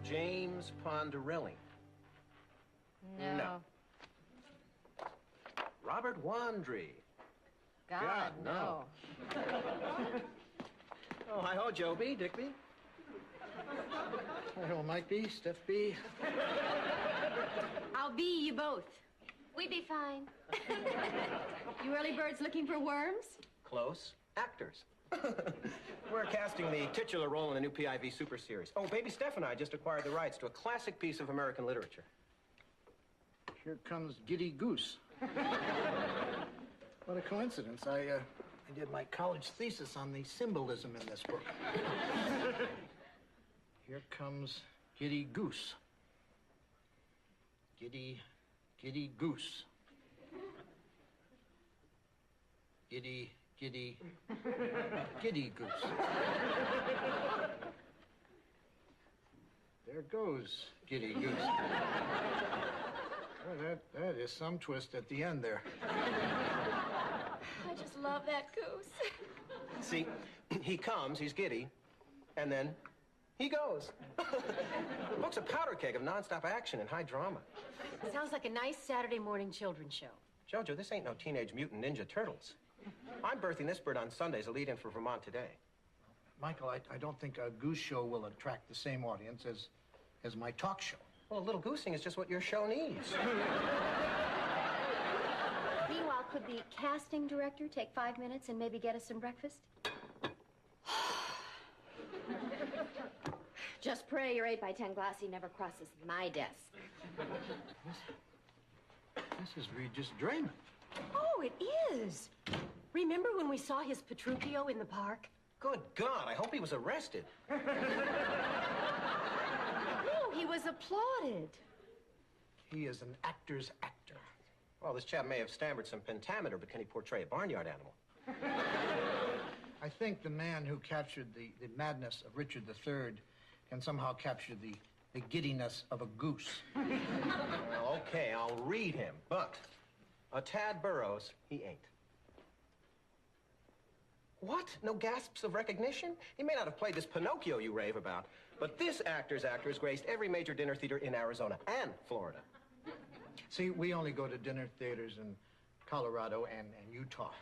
James Ponderelli. No. Robert Wandry. God, no. Oh, hi-ho, Joe B, Dick B. Hi-ho, Mike B, Steph B. I'll be you both. We'd be fine. You early birds looking for worms? Close. Actors. We're casting the titular role in the new PIV Super Series. Oh, baby Steph and I just acquired the rights to a classic piece of American literature. Here comes Giddy Goose. What a coincidence. I did my college thesis on the symbolism in this book. Here comes Giddy Goose. Giddy Goose. Giddy Goose. There goes Giddy Goose. Well, that is some twist at the end there. I just love that goose. See, he comes, he's giddy, and then he goes. The book's a powder keg of nonstop action and high drama. Sounds like a nice Saturday morning children's show. Jojo, this ain't no Teenage Mutant Ninja Turtles. I'm birthing this bird on Sundays, a lead-in for Vermont Today. Michael, I don't think a goose show will attract the same audience as my talk show. Well, a little goosing is just what your show needs. Meanwhile, could the casting director take 5 minutes and maybe get us some breakfast? Just pray your 8x10 glassy never crosses my desk. This is Regis Drayman. Oh, it is. Remember when we saw his Petruchio in the park? Good God, I hope he was arrested. No, he was applauded. He is an actor's actor. Well, this chap may have stammered some pentameter, but can he portray a barnyard animal? I think the man who captured the madness of Richard III can somehow capture the giddiness of a goose. Well, okay, I'll read him, but a Tad Burroughs, he ain't. What? No gasps of recognition? He may not have played this Pinocchio you rave about, but this actor's actor has graced every major dinner theater in Arizona and Florida. See, we only go to dinner theaters in Colorado and Utah.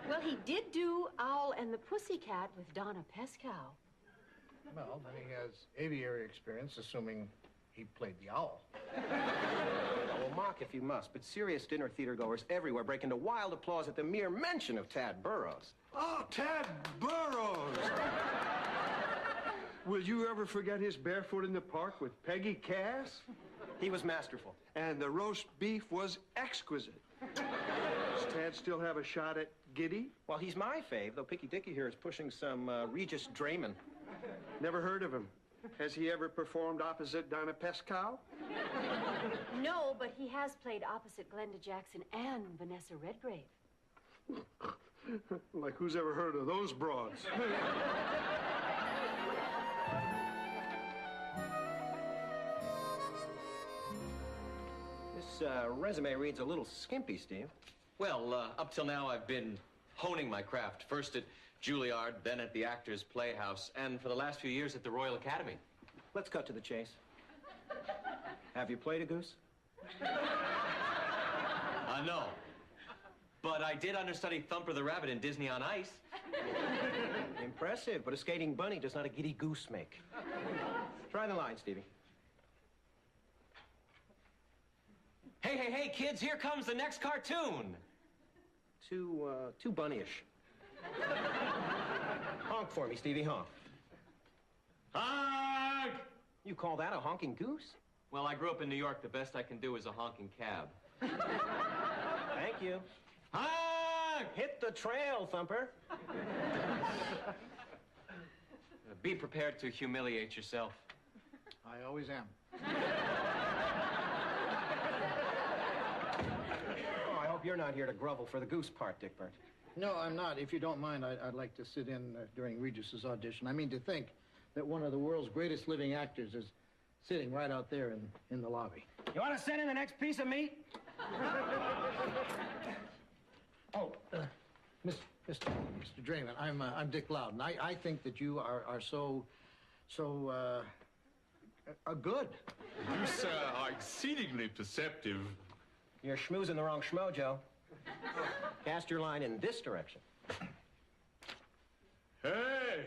Well, he did do Owl and the Pussycat with Donna Pescow. Well, then he has aviary experience, assuming he played the owl. Well, mock if you must, but serious dinner theater goers everywhere break into wild applause at the mere mention of Tad Burroughs. Oh, Tad Burroughs! Will you ever forget his barefoot in the park with Peggy Cass? He was masterful. And the roast beef was exquisite. Does Tad still have a shot at Giddy? Well, he's my fave, though Picky Dicky here is pushing some Regis Drayman. Never heard of him. Has he ever performed opposite Donna Pescow? No, but he has played opposite Glenda Jackson and Vanessa Redgrave. Like who's ever heard of those broads? This resume reads a little skimpy, Steve. Well, up till now, I've been honing my craft. First at Juilliard, then at the Actors Playhouse, and for the last few years at the Royal Academy. Let's cut to the chase. Have you played a goose? No. But I did understudy Thumper the Rabbit in Disney on Ice. Impressive, but a skating bunny does not a giddy goose make. Try the line, Stevie. Hey, hey, hey, kids, here comes the next cartoon. Too bunnyish. Honk for me, Stevie, honk. Honk! You call that a honking goose? Well, I grew up in New York. The best I can do is a honking cab. Thank you. Honk! Hit the trail, Thumper. Be prepared to humiliate yourself. I always am. Oh, I hope you're not here to grovel for the goose part, Dick Burt. No, I'm not. If you don't mind, I'd like to sit in during Regis's audition. I mean, to think that one of the world's greatest living actors is sitting right out there in the lobby. You want to send in the next piece of meat? Mr. Drayman, I'm Dick Loudon. I think that you are so Good. You, sir, are exceedingly perceptive. You're schmoozing the wrong schmo, Joe. Cast your line in this direction. Hey!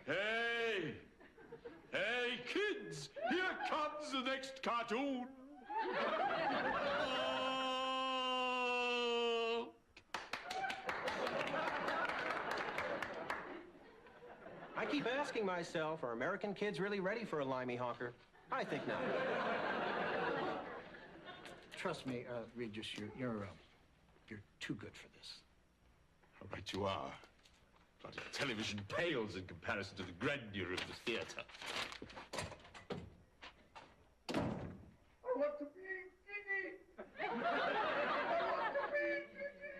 Hey! Hey, kids! Here comes the next cartoon! I keep asking myself, are American kids really ready for a limey honker? I think not. Trust me, Regis, you're too good for this. How right you are. Bloody television pales in comparison to the grandeur of the theater. I want to be Giddy. I want to be Giddy.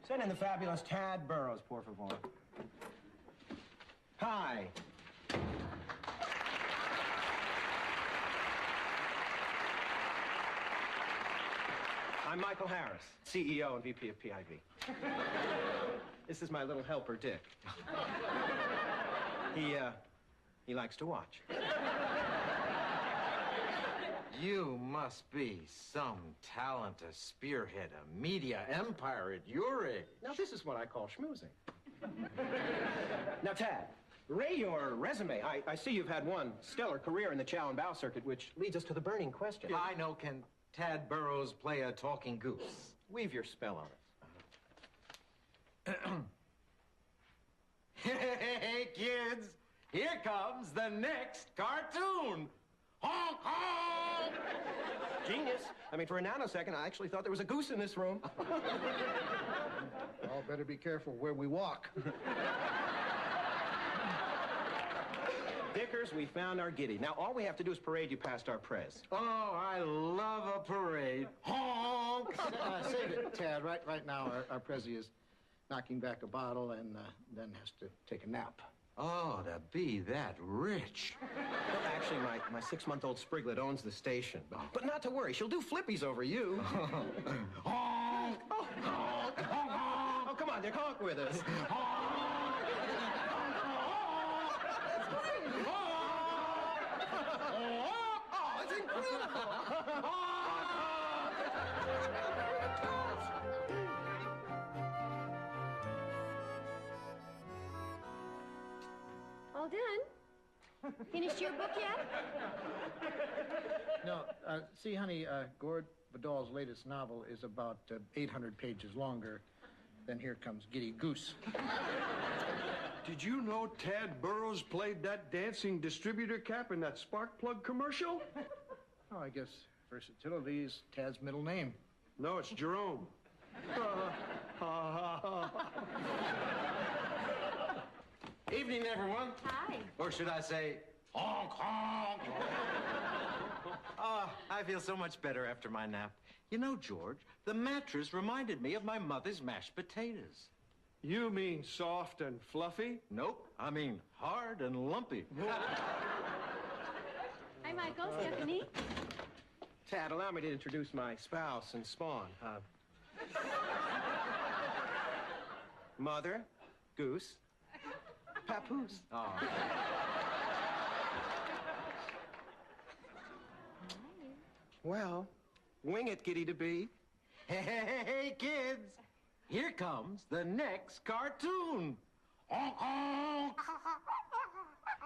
Send in the fabulous Tad Burrows, por favor. Hi. I'm Michael Harris, CEO and VP of PIV. This is my little helper, Dick. He likes to watch. You must be some talent to spearhead a media empire at your age. Now, this is what I call schmoozing. Now, Tad, ray your resume. I see you've had one stellar career in the chow and bow circuit, which leads us to the burning question. I know. Can Tad Burrows play a talking goose? Weave your spell on us. Hey, kids, here comes the next cartoon. Honk, honk! Genius. I mean, for a nanosecond, I actually thought there was a goose in this room. All better be careful where we walk. Dickers, we found our Giddy. Now, all we have to do is parade you past our prez. Oh, I love a parade. Honk! Save it, Tad. Right now, our Prezi is knocking back a bottle and then has to take a nap. Oh, to be that rich. Well, actually, my 6-month-old Spriglet owns the station. But not to worry, she'll do flippies over you. Honk! Oh, honk, honk, honk. Oh, come on, Dick, honk with us. Oh, it's incredible. All done? Finished your book yet? No, see, honey, Gord Vidal's latest novel is about 800 pages longer than Here Comes Giddy Goose. Did you know Tad Burrows played that dancing distributor cap in that spark plug commercial? Oh, I guess versatility is Tad's middle name. No, it's Jerome. Evening, everyone. Hi. Or should I say, honk, honk? Oh, I feel so much better after my nap. You know, George, the mattress reminded me of my mother's mashed potatoes. You mean soft and fluffy? Nope, I mean hard and lumpy. Hi, Michael. Stephanie. Tad, allow me to introduce my spouse and spawn. Mother, Goose, Papoose. Oh. Well, wing it, Giddy to be. Hey, kids, here comes the next cartoon. Honk, honk.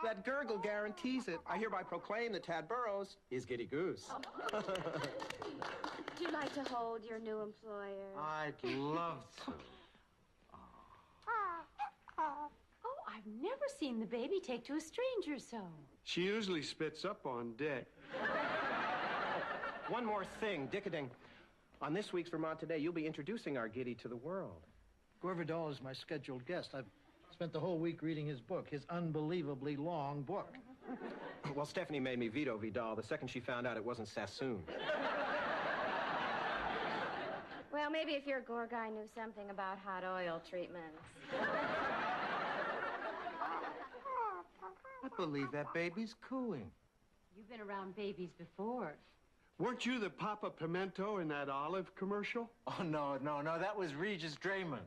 That gurgle guarantees it. I hereby proclaim that Tad Burrows is Giddy Goose. Would you like to hold your new employer? I'd love to. Oh, I've never seen the baby take to a stranger so. She usually spits up on Dick. One more thing, Dickading. On this week's Vermont Today, you'll be introducing our Giddy to the world. Gore Vidal is my scheduled guest. I've spent the whole week reading his book, his unbelievably long book. Well, Stephanie made me veto Vidal the second she found out it wasn't Sassoon. Well, maybe if your Gore guy knew something about hot oil treatments. I believe that baby's cooing. You've been around babies before. Weren't you the Papa Pimento in that olive commercial? Oh, no, that was Regis Drayman.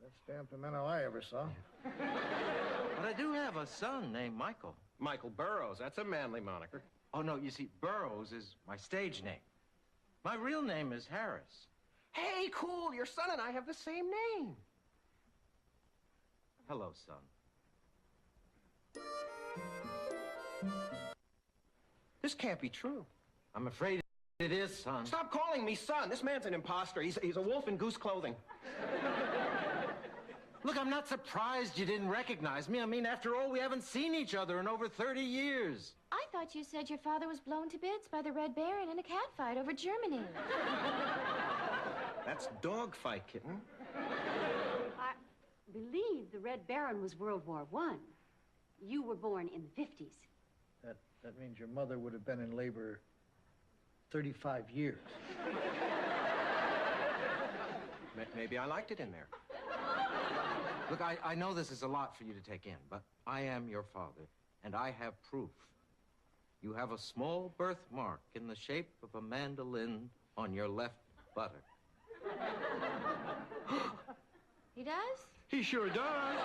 Best damn pimento I ever saw. But I do have a son named Michael. Michael Burroughs, that's a manly moniker. Oh, no, you see, Burroughs is my stage name. My real name is Harris. Hey, cool, your son and I have the same name. Hello, son. This can't be true. I'm afraid it is, son. Stop calling me son. This man's an imposter. He's a wolf in goose clothing. Look, I'm not surprised you didn't recognize me. I mean, after all, we haven't seen each other in over 30 years. I thought you said your father was blown to bits by the Red Baron in a catfight over Germany. That's dogfight, kitten. I believe the Red Baron was World War I. You were born in the 50s. That means your mother would have been in labor 35 years. Maybe I liked it in there. Look, I know this is a lot for you to take in, but I am your father, and I have proof. You have a small birthmark in the shape of a mandolin on your left buttock. He does? He sure does.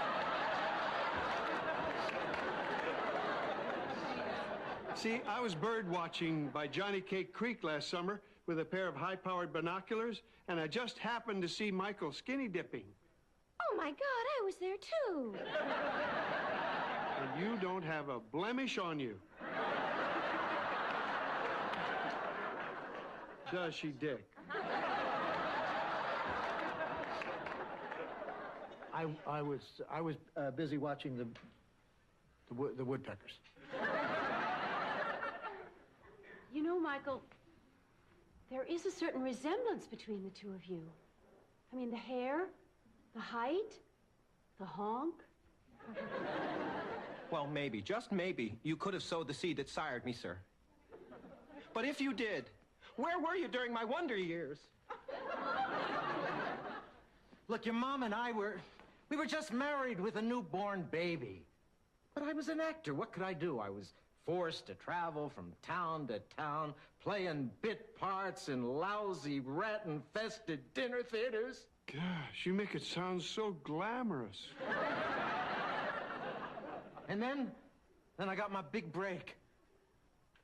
See, I was bird watching by Johnny Cake Creek last summer with a pair of high-powered binoculars, and I just happened to see Michael skinny dipping. Oh, my God, I was there, too. And you don't have a blemish on you. Does she, Dick? I was busy watching the woodpeckers. You know, Michael, there is a certain resemblance between the two of you. I mean, the hair, the height, the honk. Well, maybe, just maybe, you could have sowed the seed that sired me, sir. But if you did, where were you during my wonder years? Look, your mom and I were just married with a newborn baby. But I was an actor. What could I do? I was forced to travel from town to town, playing bit parts in lousy, rat-infested dinner theaters. Gosh, you make it sound so glamorous. And then I got my big break.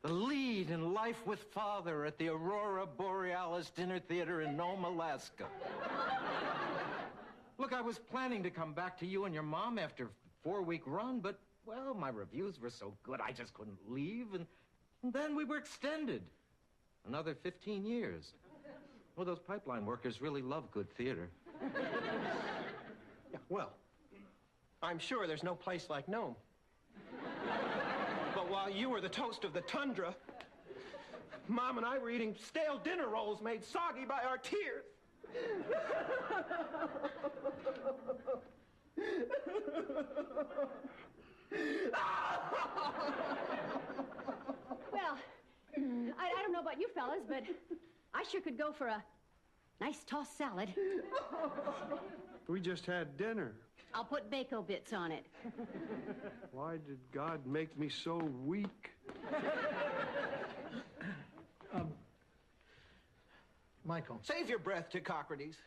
The lead in Life with Father at the Aurora Borealis Dinner Theater in Nome, Alaska. Look, I was planning to come back to you and your mom after a 4-week run, but, well, my reviews were so good I just couldn't leave, and then we were extended. Another 15 years. Well, those pipeline workers really love good theater. Yeah, well, I'm sure there's no place like Nome. But while you were the toast of the tundra, Mom and I were eating stale dinner rolls made soggy by our tears. Well, I don't know about you fellas, but I sure could go for a nice tossed salad. We just had dinner. I'll put bacon bits on it. Why did God make me so weak? Michael. Save your breath, Hippocrates.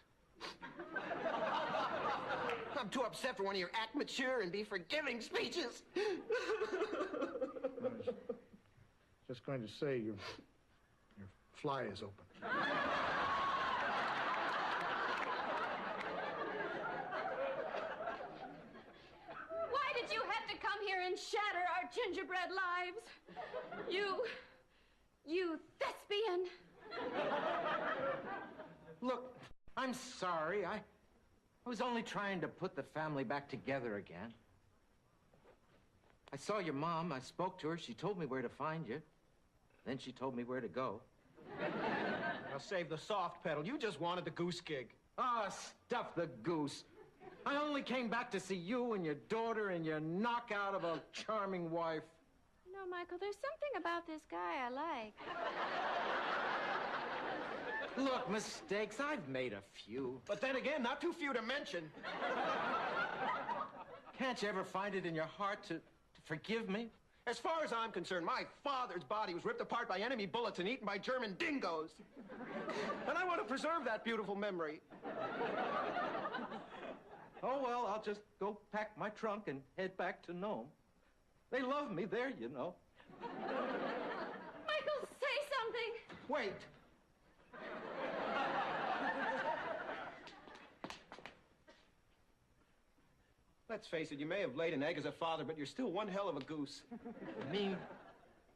I'm too upset for one of your act mature and be forgiving speeches. I was just going to say your fly is open. Why did you have to come here and shatter our gingerbread lives? You thespian. Look, I'm sorry. I was only trying to put the family back together again. I saw your mom. I spoke to her. She told me where to find you. Then she told me where to go. Now save the soft pedal. You just wanted the Goose gig. Ah, stuff the goose. I only came back to see you and your daughter and your knockout of a charming wife. You know, Michael, there's something about this guy I like. Look, mistakes, I've made a few. But then again, not too few to mention. Can't you ever find it in your heart to forgive me? As far as I'm concerned, my father's body was ripped apart by enemy bullets and eaten by German dingoes. And I want to preserve that beautiful memory. Oh, well, I'll just go pack my trunk and head back to Nome. They love me there, you know. Michael, say something. Wait. Let's face it, you may have laid an egg as a father, but you're still one hell of a goose. You mean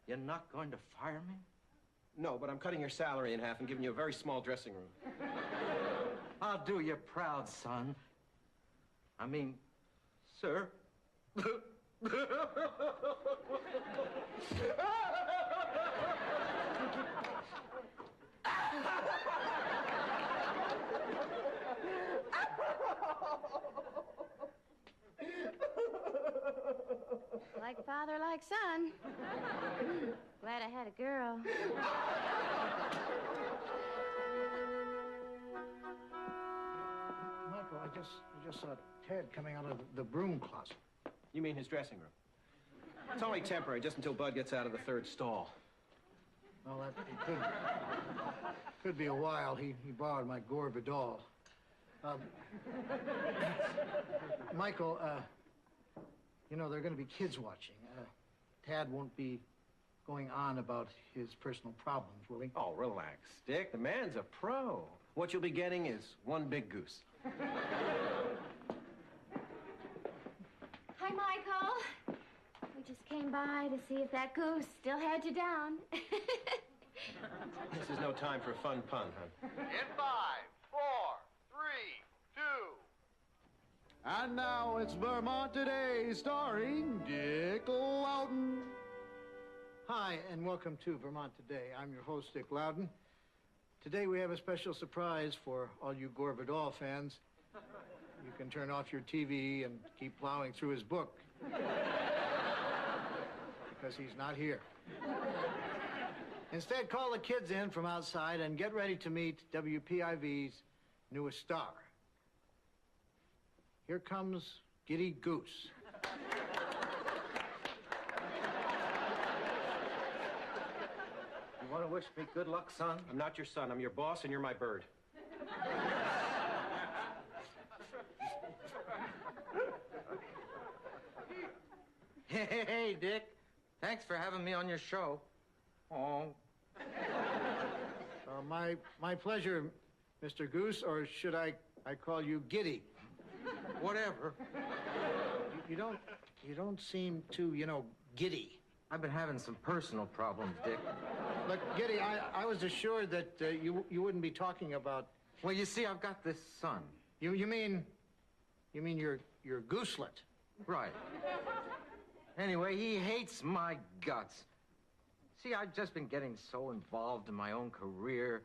you're not going to fire me? No, but I'm cutting your salary in half and giving you a very small dressing room. I'll do you proud, son. I mean, sir. Like father, like son. Glad I had a girl. Michael, I just saw Ted coming out of the broom closet. You mean his dressing room? It's only temporary, just until Bud gets out of the third stall. Well, it could be a while. He borrowed my Gore Vidal. Michael, you know, there are going to be kids watching. Tad won't be going on about his personal problems, will he? Oh, relax, Dick. The man's a pro. What you'll be getting is one big goose. Hi, Michael. We just came by to see if that goose still had you down. This is no time for a fun pun, hon. In 5, 4, 3, 2. And now it's Vermont Today, starring Dick Loudon. Hi, and welcome to Vermont Today. I'm your host, Dick Loudon. Today we have a special surprise for all you Gore Vidal fans. You can turn off your TV and keep plowing through his book. Because he's not here. Instead, call the kids in from outside and get ready to meet WPIV's newest star. Here comes Giddy Goose. You want to wish me good luck, son? I'm not your son. I'm your boss, and you're my bird. Hey, Dick. Thanks for having me on your show. Oh. My pleasure, Mr. Goose, or should I call you Giddy? Whatever. You don't seem too, giddy. I've been having some personal problems, Dick. Look, Giddy, I was assured that you wouldn't be talking about... Well, you see, I've got this son. You mean your gooselet? Right. Anyway, he hates my guts. See, I've just been getting so involved in my own career,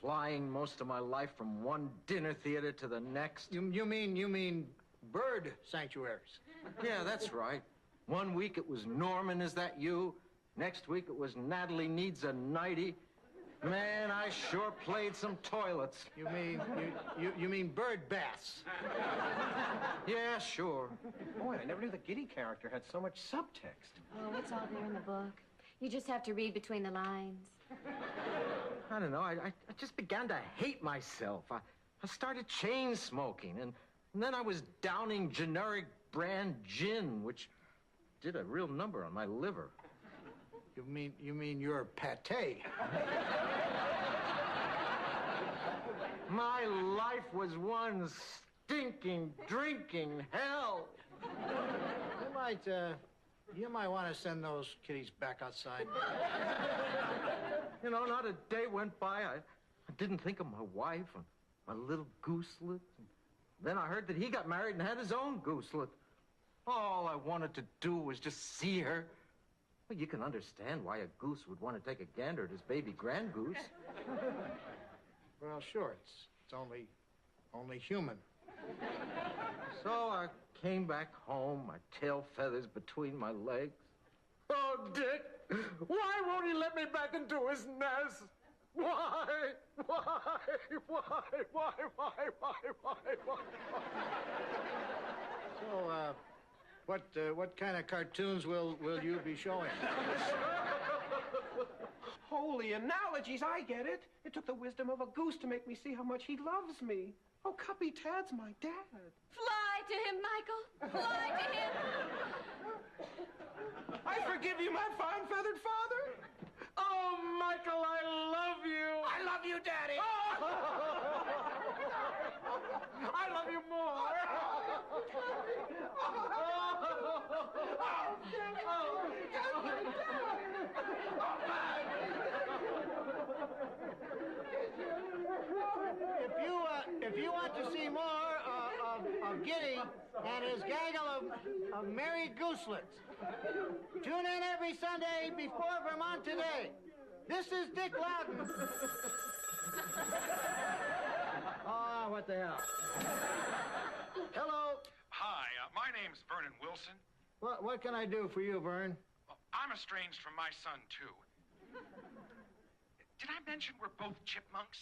flying most of my life from one dinner theater to the next. You mean bird sanctuaries? Yeah, that's right. One week it was Norman, is that you? Next week it was Natalie needs a nightie. Man, I sure played some toilets. You mean bird baths? Yeah, sure. Boy, I never knew the Giddy character had so much subtext. Oh, it's all there in the book. You just have to read between the lines. I don't know. I just began to hate myself. I started chain smoking, and then I was downing generic brand gin, which did a real number on my liver. You mean your pate? My life was one stinking, drinking hell. You might want to send those kitties back outside. You know, not a day went by. I didn't think of my wife and my little gooselet. Then I heard that he got married and had his own gooselet. All I wanted to do was just see her. Well, you can understand why a goose would want to take a gander at his baby grand goose. Well, sure, it's only human. So I came back home, my tail feathers between my legs. Oh, Dick, why won't he let me back into his nest? Why? So, what kind of cartoons will you be showing? Holy analogies, I get it. It took the wisdom of a goose to make me see how much he loves me. Oh, Cuppy, Tad's my dad. Fly to him, Michael. Fly to him. I forgive you, my fine feathered father. Oh, Michael, I love you. I love you, Daddy. I love you more. If you want to see more of Giddy and his gaggle of merry gooselets, tune in every Sunday before Vermont Today. This is Dick Loudon. Oh, what the hell? Hello. Hi, my name's Vernon Wilson. What can I do for you, Vern? Well, I'm estranged from my son, too. Did I mention we're both chipmunks?